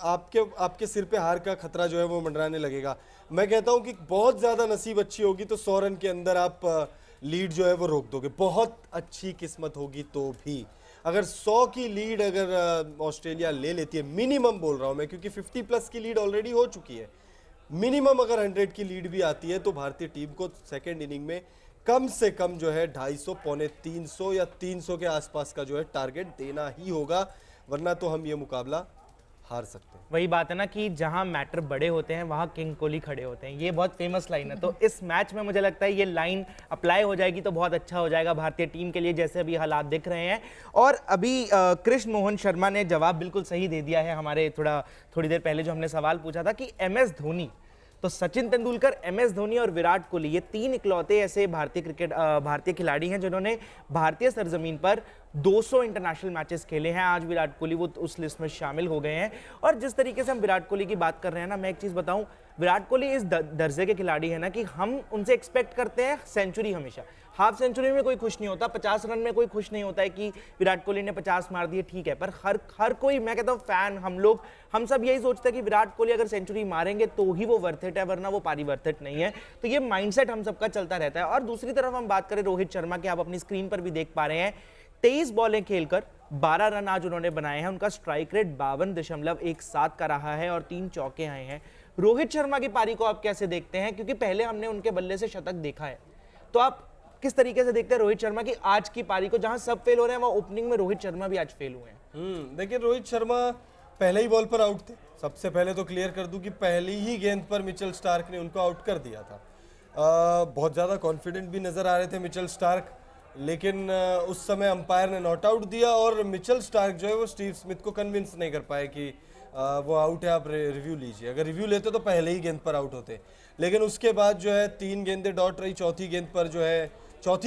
आपके आपके सिर पे हार का खतरा जो है वो मंडराने लगेगा। मैं कहता हूं कि बहुत ज्यादा नसीब अच्छी होगी तो 100 रन के अंदर आप लीड जो है वो रोक दोगे, बहुत अच्छी किस्मत होगी तो भी। अगर 100 की लीड अगर ऑस्ट्रेलिया ले लेती है, मिनिमम बोल रहा हूं मैं, क्योंकि 50 प्लस की लीड ऑलरेडी हो चुकी है, मिनिमम अगर 100 की लीड भी आती है तो भारतीय टीम को सेकेंड इनिंग में कम से कम जो है 250, पौने 300 या 300 के आसपास का जो है टारगेट देना ही होगा, वरना तो हम ये मुकाबला हार सकते हैं। वही बात है ना कि जहां मैटर बड़े होते हैं वहां किंग कोहली खड़े होते हैं, ये बहुत फेमस लाइन है। तो इस मैच में मुझे लगता है ये लाइन अप्लाई हो जाएगी तो बहुत अच्छा हो जाएगा भारतीय टीम के लिए, जैसे अभी हालात दिख रहे हैं। और अभी कृष्ण मोहन शर्मा ने जवाब बिल्कुल सही दे दिया है हमारे थोड़ी देर पहले जो हमने सवाल पूछा था कि MS धोनी, तो सचिन तेंदुलकर, MS धोनी और विराट कोहली, ये तीन इकलौते ऐसे भारतीय खिलाड़ी हैं जिन्होंने भारतीय सरजमीन पर 200 इंटरनेशनल मैचेस खेले हैं। आज विराट कोहली वो उस लिस्ट में शामिल हो गए हैं। और जिस तरीके से हम विराट कोहली की बात कर रहे हैं ना, मैं एक चीज बताऊं, विराट कोहली इस दर्जे के खिलाड़ी है ना कि हम उनसे एक्सपेक्ट करते हैं सेंचुरी हमेशा। हाफ सेंचुरी में कोई खुश नहीं होता, 50 रन में कोई खुश नहीं होता है कि विराट कोहली ने 50 मार दिए, ठीक है, पर हर कोई, मैं कहता हूं फैन, हम सब यही सोचते हैं कि विराट कोहली अगर सेंचुरी मारेंगे तो ही वो वर्थ इट है, वरना वो पारी वर्थ इट नहीं है। तो ये माइंडसेट हम सबका चलता रहता है। और दूसरी तरफ हम बात करें रोहित शर्मा की, आप अपनी स्क्रीन पर भी देख पा रहे हैं, 23 बॉलें खेलकर 12 रन आज उन्होंने बनाए हैं। उनका स्ट्राइक रेट 52.17 का रहा है और 3 चौके आए हैं। रोहित शर्मा की पारी को आप कैसे देखते हैं, क्योंकि पहले हमने उनके बल्ले से शतक देखा है, तो आप किस तरीके से देखते हैं रोहित शर्मा की आज की पारी को, जहां सब फेल हो रहे हैं वहां ओपनिंग में रोहित शर्मा भी आज फेल हुए हैं। देखिए, रोहित शर्मा पहले ही बॉल पर आउट थे। सबसे पहले तो क्लियर कर दूं कि पहली ही गेंद पर मिचेल स्टार्क ने उनको आउट कर दिया था। बहुत ज़्यादा कॉन्फिडेंट भी नज़र आ रहे थे मिचेल स्टार्क, लेकिन उस समय अंपायर ने नॉट आउट दिया और मिचेल स्टार्क जो है वो स्टीव स्मिथ को कन्विंस नहीं कर पाए कि वो आउट है, आप रिव्यू लीजिए। अगर रिव्यू लेते तो पहले ही गेंद पर आउट होते, लेकिन उसके बाद जो है 3 गेंदें डॉट रही, चौथी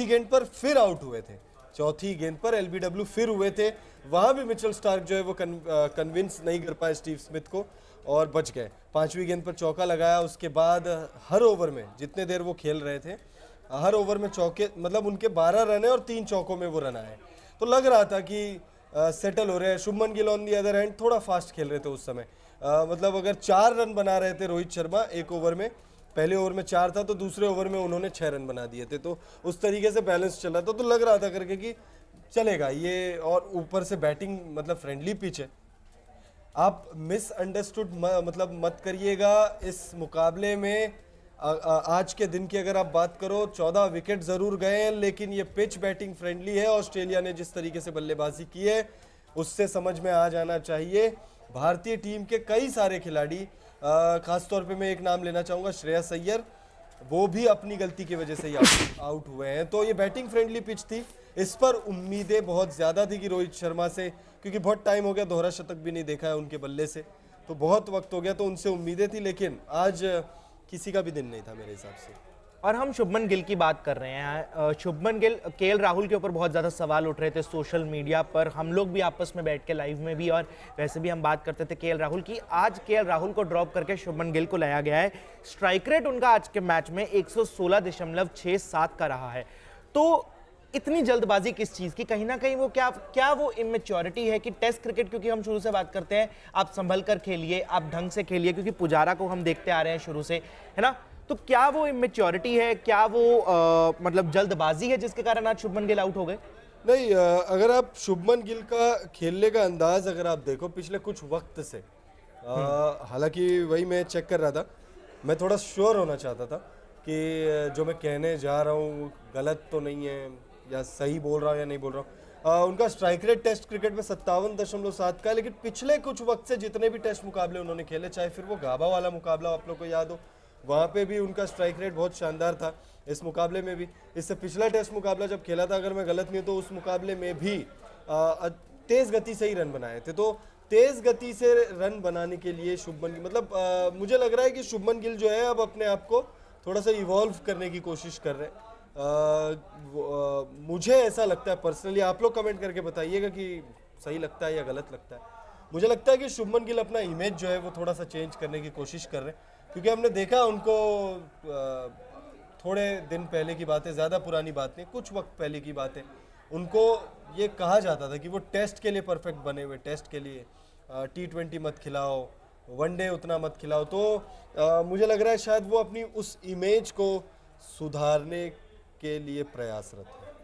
गेंद पर फिर आउट हुए थे, चौथी गेंद पर LBW फिर हुए थे। वहां भी मिचेल स्टार्क जो है वो कन्विंस नहीं कर पाए स्टीव स्मिथ को और बच गए। 5वीं गेंद पर चौका लगाया। उसके बाद हर ओवर में, जितने देर वो खेल रहे थे, हर ओवर में चौके, मतलब उनके 12 रन है और 3 चौकों में वो रन आए, तो लग रहा था कि सेटल हो रहे हैं। Shubman Gill on the other hand थोड़ा फास्ट खेल रहे थे उस समय, मतलब अगर 4 रन बना रहे थे रोहित शर्मा एक ओवर में, पहले ओवर में 4 था तो दूसरे ओवर में उन्होंने 6 रन बना दिए थे, तो उस तरीके से बैलेंस चला था, तो लग रहा था करके कि चलेगा ये। और ऊपर से बैटिंग, मतलब फ्रेंडली पिच है, आप मिसअंडरस्टूड मतलब मत करिएगा। इस मुकाबले में आज के दिन की अगर आप बात करो, 14 विकेट जरूर गए, लेकिन ये पिच बैटिंग फ्रेंडली है। ऑस्ट्रेलिया ने जिस तरीके से बल्लेबाजी की है उससे समझ में आ जाना चाहिए भारतीय टीम के कई सारे खिलाड़ी, खासतौर पे मैं एक नाम लेना चाहूँगा, श्रेयस अय्यर, वो भी अपनी गलती की वजह से आउट हुए हैं। तो ये बैटिंग फ्रेंडली पिच थी, इस पर उम्मीदें बहुत ज़्यादा थी कि रोहित शर्मा से, क्योंकि बहुत टाइम हो गया, दोहरा शतक भी नहीं देखा है उनके बल्ले से, तो बहुत वक्त हो गया, तो उनसे उम्मीदें थी, लेकिन आज किसी का भी दिन नहीं था मेरे हिसाब से। और हम शुभमन गिल की बात कर रहे हैं। शुभमन गिल, KL राहुल के ऊपर बहुत ज़्यादा सवाल उठ रहे थे सोशल मीडिया पर, हम लोग भी आपस में बैठ के लाइव में भी और वैसे भी हम बात करते थे KL राहुल की। आज KL राहुल को ड्रॉप करके शुभमन गिल को लाया गया है। स्ट्राइक रेट उनका आज के मैच में 116.67 का रहा है। तो इतनी जल्दबाजी किस चीज़ की? कहीं ना कहीं वो क्या वो इमेच्योरिटी है कि टेस्ट क्रिकेट, क्योंकि हम शुरू से बात करते हैं आप संभल कर खेलिए, आप ढंग से खेलिए, क्योंकि पुजारा को हम देखते आ रहे हैं शुरू से, है ना? तो क्या वो इमेच्योरिटी है, क्या वो मतलब जल्दबाजी है जिसके कारण आज शुभमन गिल आउट हो गए? नहीं, अगर आप शुभमन गिल का खेलने का अंदाज अगर आप देखो पिछले कुछ वक्त से, हालांकि वही मैं चेक कर रहा था, मैं थोड़ा श्योर होना चाहता था कि जो मैं कहने जा रहा हूँ गलत तो नहीं है या सही बोल रहा हूँ या नहीं बोल रहा हूँ। उनका स्ट्राइक रेट टेस्ट क्रिकेट में 57.7 का है, लेकिन पिछले कुछ वक्त से जितने भी टेस्ट मुकाबले उन्होंने खेले, चाहे फिर वो गाबा वाला मुकाबला आप लोग को याद हो, वहाँ पे भी उनका स्ट्राइक रेट बहुत शानदार था। इस मुकाबले में भी, इससे पिछला टेस्ट मुकाबला जब खेला था, अगर मैं गलत नहीं तो उस मुकाबले में भी तेज़ गति से ही रन बनाए थे। तो तेज़ गति से रन बनाने के लिए शुभमन गिल, मतलब मुझे लग रहा है कि शुभमन गिल जो है अब अपने आप को थोड़ा सा इवॉल्व करने की कोशिश कर रहे हैं। मुझे ऐसा लगता है पर्सनली, आप लोग कमेंट करके बताइएगा कि सही लगता है या गलत लगता है। मुझे लगता है कि शुभमन गिल अपना इमेज जो है वो थोड़ा सा चेंज करने की कोशिश कर रहे हैं, क्योंकि हमने देखा उनको थोड़े दिन पहले की बात है, ज़्यादा पुरानी बात नहीं, कुछ वक्त पहले की बात है, उनको ये कहा जाता था कि वो टेस्ट के लिए परफेक्ट बने हुए, टेस्ट के लिए T20 मत खिलाओ, वनडे उतना मत खिलाओ। तो मुझे लग रहा है शायद वो अपनी उस इमेज को सुधारने के लिए प्रयासरत है।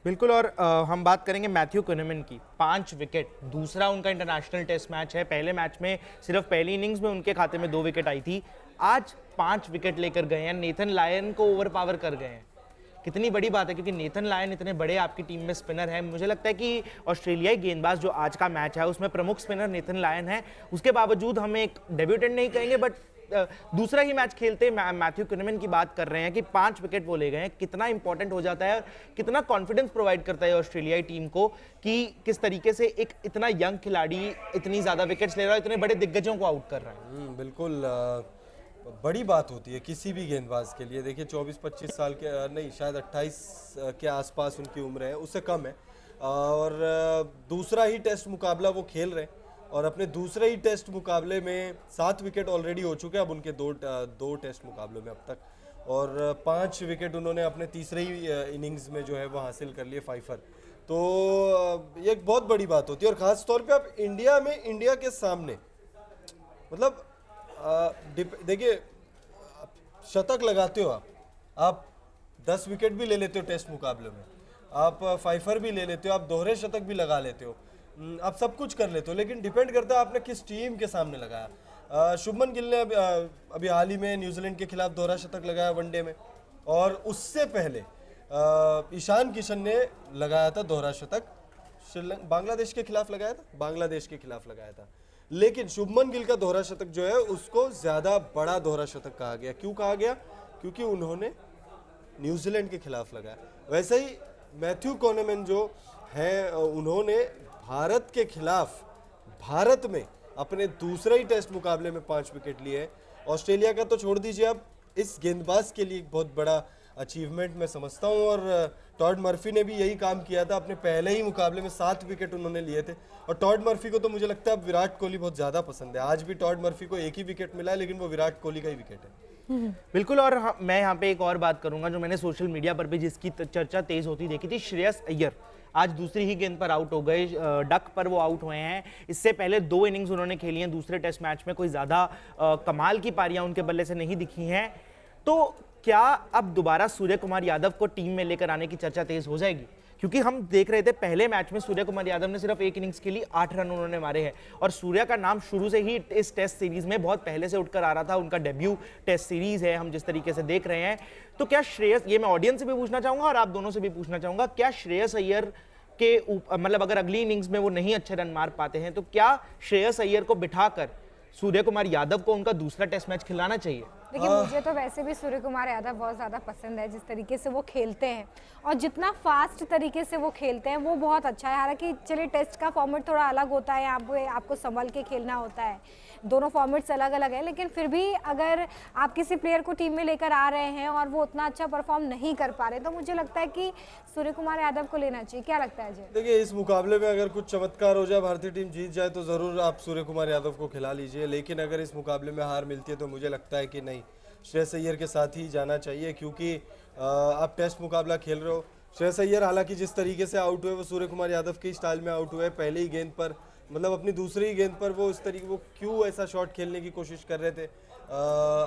बिल्कुल। और हम बात करेंगे मैथ्यू कुनिमन की। 5 विकेट, दूसरा उनका इंटरनेशनल टेस्ट मैच है। पहले मैच में सिर्फ पहली इनिंग्स में उनके खाते में 2 विकेट आई थी, आज 5 विकेट लेकर गए हैं, नेथन लायन को ओवर पावर कर गए हैं। कितनी बड़ी बात है, क्योंकि नेथन लायन इतने बड़े आपकी टीम में स्पिनर है। मुझे लगता है कि ऑस्ट्रेलियाई गेंदबाज जो आज का मैच है उसमें प्रमुख स्पिनर नेथन लायन है, उसके बावजूद हम एक डेब्यूटेंट नहीं कहेंगे बट दूसरा ही मैच खेलते मैथ्यू कुनिमन की बात कर रहे हैं कि 5 विकेट वो ले गए हैं। कितना इंपॉर्टेंट हो जाता है और कितना कॉन्फिडेंस प्रोवाइड करता है ऑस्ट्रेलियाई टीम को कि किस तरीके से एक इतना यंग खिलाड़ी इतनी ज्यादा विकेट्स ले रहा है, इतने बड़े दिग्गजों को आउट कर रहा है। बिल्कुल बड़ी बात होती है किसी भी गेंदबाज के लिए। देखिए 24-25 साल के नहीं, शायद 28 के आसपास उनकी उम्र है, उससे कम है, और दूसरा ही टेस्ट मुकाबला वो खेल रहे हैं और अपने दूसरे ही टेस्ट मुकाबले में 7 विकेट ऑलरेडी हो चुके हैं अब उनके दो टेस्ट मुकाबलों में अब तक, और 5 विकेट उन्होंने अपने तीसरे ही इनिंग्स में जो है वो हासिल कर लिए, फाइफर। तो ये एक बहुत बड़ी बात होती है, और ख़ास तौर पे आप इंडिया में, इंडिया के सामने मतलब देखिए शतक लगाते हो आप 10 विकेट भी ले लेते हो टेस्ट मुकाबले में, आप फाइफर भी ले लेते हो, आप दोहरे शतक भी लगा लेते हो, आप सब कुछ कर लेते हो, लेकिन डिपेंड करता है आपने किस टीम के सामने लगाया। शुभमन गिल ने अभी हाल ही में न्यूजीलैंड के खिलाफ दोहरा शतक लगाया वनडे में, और उससे पहले ईशान किशन ने लगाया था दोहरा शतक, बांग्लादेश के खिलाफ लगाया था, बांग्लादेश के खिलाफ लगाया था। लेकिन शुभमन गिल का दोहरा शतक जो है उसको ज्यादा बड़ा दोहरा शतक कहा गया। क्यों कहा गया? क्योंकि उन्होंने न्यूजीलैंड के खिलाफ लगाया। वैसे ही मैथ्यू कुनिमन जो है उन्होंने भारत के खिलाफ भारत में अपने दूसरे ही टेस्ट मुकाबले में 5 विकेट लिए। ऑस्ट्रेलिया का तो छोड़ दीजिए, अब इस गेंदबाज के लिए एक बहुत बड़ा अचीवमेंट मैं समझता हूं, और टॉड मर्फी ने भी यही काम किया था, अपने पहले ही मुकाबले में 7 विकेट उन्होंने लिए थे। और टॉड मर्फी को तो मुझे लगता है अब विराट कोहली बहुत ज़्यादा पसंद है। आज भी टॉड मर्फी को एक ही विकेट मिला है, लेकिन वो विराट कोहली का ही विकेट है। बिल्कुल। और मैं यहाँ पे एक और बात करूंगा जो मैंने सोशल मीडिया पर भी जिसकी चर्चा तेज होती देखी थी, श्रेयस अय्यर आज दूसरी ही गेंद पर आउट हो गए, डक पर वो आउट हुए हैं। इससे पहले 2 इनिंग्स उन्होंने खेली हैं दूसरे टेस्ट मैच में, कोई ज़्यादा कमाल की पारियां उनके बल्ले से नहीं दिखी हैं। तो क्या अब दोबारा सूर्य कुमार यादव को टीम में लेकर आने की चर्चा तेज हो जाएगी? क्योंकि हम देख रहे थे पहले मैच में सूर्य कुमार यादव ने सिर्फ 1 इनिंग्स के लिए 8 रन उन्होंने मारे हैं, और सूर्या का नाम शुरू से ही इस टेस्ट सीरीज में बहुत पहले से उठकर आ रहा था। उनका डेब्यू टेस्ट सीरीज है, हम जिस तरीके से देख रहे हैं। तो क्या श्रेयस, ये मैं ऑडियंस से भी पूछना चाहूंगा और आप दोनों से भी पूछना चाहूंगा, क्या श्रेयस अय्यर के मतलब अगर अगली इनिंग्स में वो नहीं अच्छे रन मार पाते हैं तो क्या श्रेयस अय्यर को बिठाकर सूर्य कुमार यादव को उनका दूसरा टेस्ट मैच खिलाना चाहिए? देखिए मुझे तो वैसे भी सूर्य कुमार यादव बहुत ज़्यादा पसंद है, जिस तरीके से वो खेलते हैं और जितना फास्ट तरीके से वो खेलते हैं वो बहुत अच्छा है। हालांकि चलिए टेस्ट का फॉर्मेट थोड़ा अलग होता है, आपको संभल के खेलना होता है, दोनों फॉर्मेट्स अलग अलग है, लेकिन फिर भी अगर आप किसी प्लेयर को टीम में लेकर आ रहे हैं और वो उतना अच्छा परफॉर्म नहीं कर पा रहे तो मुझे लगता है कि सूर्य कुमार यादव को लेना चाहिए। क्या लगता है जी? देखिए इस मुकाबले में अगर कुछ चमत्कार हो जाए, भारतीय टीम जीत जाए तो ज़रूर आप सूर्य कुमार यादव को खिला लीजिए, लेकिन अगर इस मुकाबले में हार मिलती है तो मुझे लगता है कि नहीं, श्रेयस अय्यर के साथ ही जाना चाहिए, क्योंकि आप टेस्ट मुकाबला खेल रहे हो। श्रेयस अय्यर हालांकि जिस तरीके से आउट हुए वो सूर्य कुमार यादव के स्टाइल में आउट हुए, पहले ही गेंद पर, मतलब अपनी दूसरी ही गेंद पर वो इस तरीके, वो क्यों ऐसा शॉट खेलने की कोशिश कर रहे थे,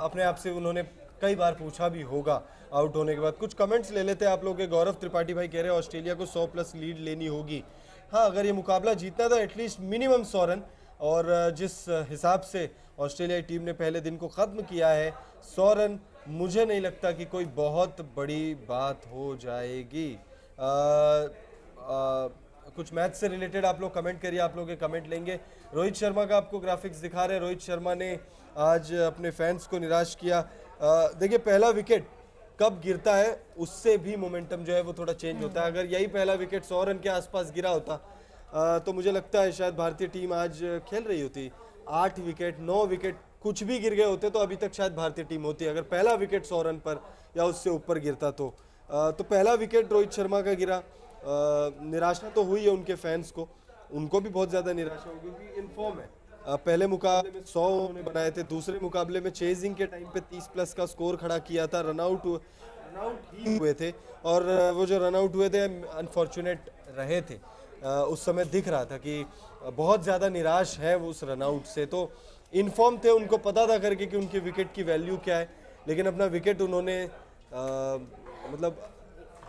अपने आप से उन्होंने कई बार पूछा भी होगा आउट होने के बाद। कुछ कमेंट्स ले लेते हैं आप लोग के। गौरव त्रिपाठी भाई कह रहे हैं ऑस्ट्रेलिया को 100+ लीड लेनी होगी। हाँ, अगर ये मुकाबला जीतना था एटलीस्ट मिनिमम 100 रन, और जिस हिसाब से ऑस्ट्रेलियाई टीम ने पहले दिन को ख़त्म किया है, 100 रन मुझे नहीं लगता कि कोई बहुत बड़ी बात हो जाएगी। कुछ मैच से रिलेटेड आप लोग कमेंट करिए, आप लोग के कमेंट लेंगे। रोहित शर्मा का आपको ग्राफिक्स दिखा रहे हैं। रोहित शर्मा ने आज अपने फैंस को निराश किया। देखिए पहला विकेट कब गिरता है उससे भी मोमेंटम जो है वो थोड़ा चेंज होता है। अगर यही पहला विकेट 100 रन के आसपास गिरा होता तो मुझे लगता है शायद भारतीय टीम आज खेल रही होती। 8 विकेट 9 विकेट कुछ भी गिर गए होते तो अभी तक शायद भारतीय टीम होती, अगर पहला विकेट 100 रन पर या उससे ऊपर गिरता तो पहला विकेट रोहित शर्मा का गिरा। निराशा तो हुई है उनके फैंस को, उनको भी बहुत ज़्यादा निराशा होगी क्योंकि इनफॉर्म है। पहले मुकाबले में 100 उन्होंने बनाए थे, दूसरे मुकाबले में चेजिंग के टाइम पे 30+ का स्कोर खड़ा किया था, रनआउट ही हुए थे, और वो जो रनआउट हुए थे अनफॉर्चुनेट रहे थे। उस समय दिख रहा था कि बहुत ज़्यादा निराश है वो उस रनआउट से। तो इन्फॉर्म थे, उनको पता था करके कि उनके विकेट की वैल्यू क्या है, लेकिन अपना विकेट उन्होंने मतलब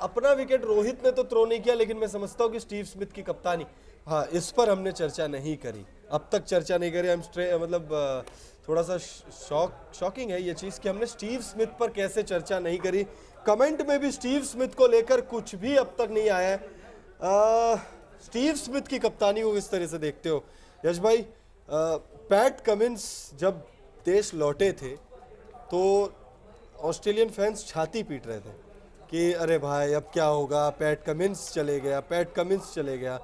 अपना विकेट रोहित ने तो थ्रो नहीं किया, लेकिन मैं समझता हूँ कि स्टीव स्मिथ की कप्तानी, हाँ, इस पर हमने चर्चा नहीं करी, अब तक चर्चा नहीं करी। मतलब थोड़ा सा शॉकिंग है ये चीज़ कि हमने स्टीव स्मिथ पर कैसे चर्चा नहीं करी। कमेंट में भी स्टीव स्मिथ को लेकर कुछ भी अब तक नहीं आया है। स्टीव स्मिथ की कप्तानी को किस तरह से देखते हो यश भाई? पैट कमिंस जब देश लौटे थे तो ऑस्ट्रेलियन फैंस छाती पीट रहे थे कि अरे भाई अब क्या होगा, पैट कमिंस चले गया, पैट कमिंस चले गया।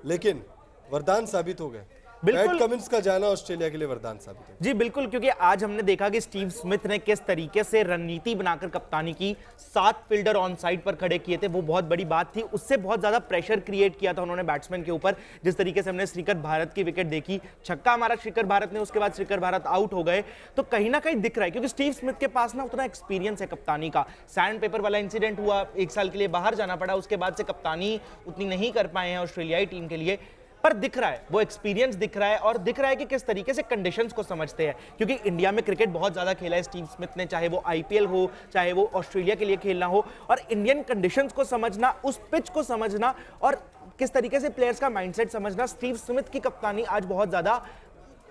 लेकिन वरदान साबित हो गए। पैट कमिंस का जाना ऑस्ट्रेलिया के लिए वरदान साबित हो। जी बिल्कुल, क्योंकि आज हमने देखा कि स्टीव स्मिथ ने किस तरीके से रणनीति बनाकर कप्तानी की, 7 फील्डर ऑन साइड पर खड़े किए थे, वो बहुत बड़ी बात थी। उससे बहुत ज्यादा प्रेशर क्रिएट किया था उन्होंने बैट्समैन के ऊपर। जिस तरीके से हमने श्रीकर भारत की विकेट देखी, छक्का मारा श्रीकर भारत ने, उसके बाद श्रीकर भारत आउट हो गए, तो कहीं ना कहीं दिख रहा है क्योंकि स्टीव स्मिथ के पास ना उतना एक्सपीरियंस है कप्तानी का। सैंड पेपर वाला इंसिडेंट हुआ, 1 साल के लिए बाहर जाना पड़ा, उसके बाद से कप्तानी उतनी नहीं कर पाए हैं ऑस्ट्रेलियाई टीम के लिए, पर दिख रहा है वो एक्सपीरियंस दिख रहा है, और दिख रहा है कि किस तरीके से कंडीशंस को समझते हैं। क्योंकि इंडिया में क्रिकेट बहुत ज्यादा खेला है स्टीव स्मिथ ने, चाहे वो आईपीएल हो, चाहे वो ऑस्ट्रेलिया के लिए खेलना हो, और इंडियन कंडीशंस को समझना, उस पिच को समझना और किस तरीके से प्लेयर्स का माइंडसेट समझना, स्टीव स्मिथ की कप्तानी आज बहुत ज्यादा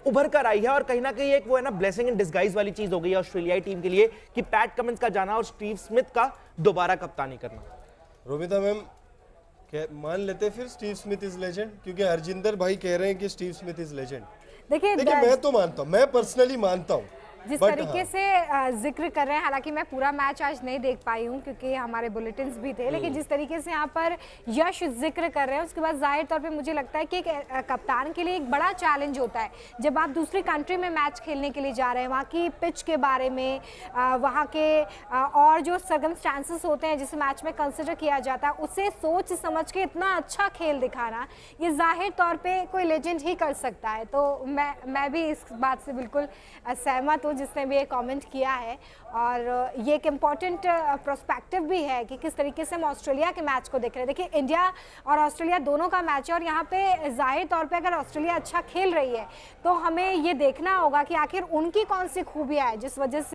उभर कर आई है। और कहीं ना कहीं एक वो है ना ब्लेसिंग इन डिस्गाइज वाली चीज हो गई है ऑस्ट्रेलियाई टीम के लिए कि पैट कमिंस का जाना और स्टीव स्मिथ का दोबारा कप्तानी करना। रोमिता मैम, क्या मान लेते फिर स्टीव स्मिथ इज लेजेंड? क्योंकि हरजिंदर भाई कह रहे हैं कि स्टीव स्मिथ इज लेजेंड। देखिए मैं तो मानता हूँ, मैं पर्सनली मानता हूँ जिस तरीके से जिक्र कर रहे हैं, हालांकि मैं पूरा मैच आज नहीं देख पाई हूँ क्योंकि हमारे बुलेटिन्स भी थे, लेकिन जिस तरीके से यहाँ पर यश जिक्र कर रहे हैं उसके बाद जाहिर तौर पे मुझे लगता है कि एक कप्तान के लिए एक बड़ा चैलेंज होता है जब आप दूसरी कंट्री में मैच खेलने के लिए जा रहे हैं, वहाँ की पिच के बारे में, वहाँ के और जो सर्कमस्टांसेस होते हैं जिसे मैच में कंसिडर किया जाता है, उसे सोच समझ के इतना अच्छा खेल दिखाना, ये जाहिर तौर पर कोई लेजेंड ही कर सकता है। तो मैं भी इस बात से बिल्कुल सहमत जिसने भी ये कमेंट किया है, और ये एक इम्पॉर्टेंट प्रोस्पेक्टिव भी है कि किस तरीके से हम ऑस्ट्रेलिया के मैच को देख रहे हैं। देखिए इंडिया और ऑस्ट्रेलिया दोनों का मैच है, और यहाँ पे जाहिर तौर पे अगर ऑस्ट्रेलिया अच्छा खेल रही है तो हमें ये देखना होगा कि आखिर उनकी कौन सी खूबियाँ है जिस वजह से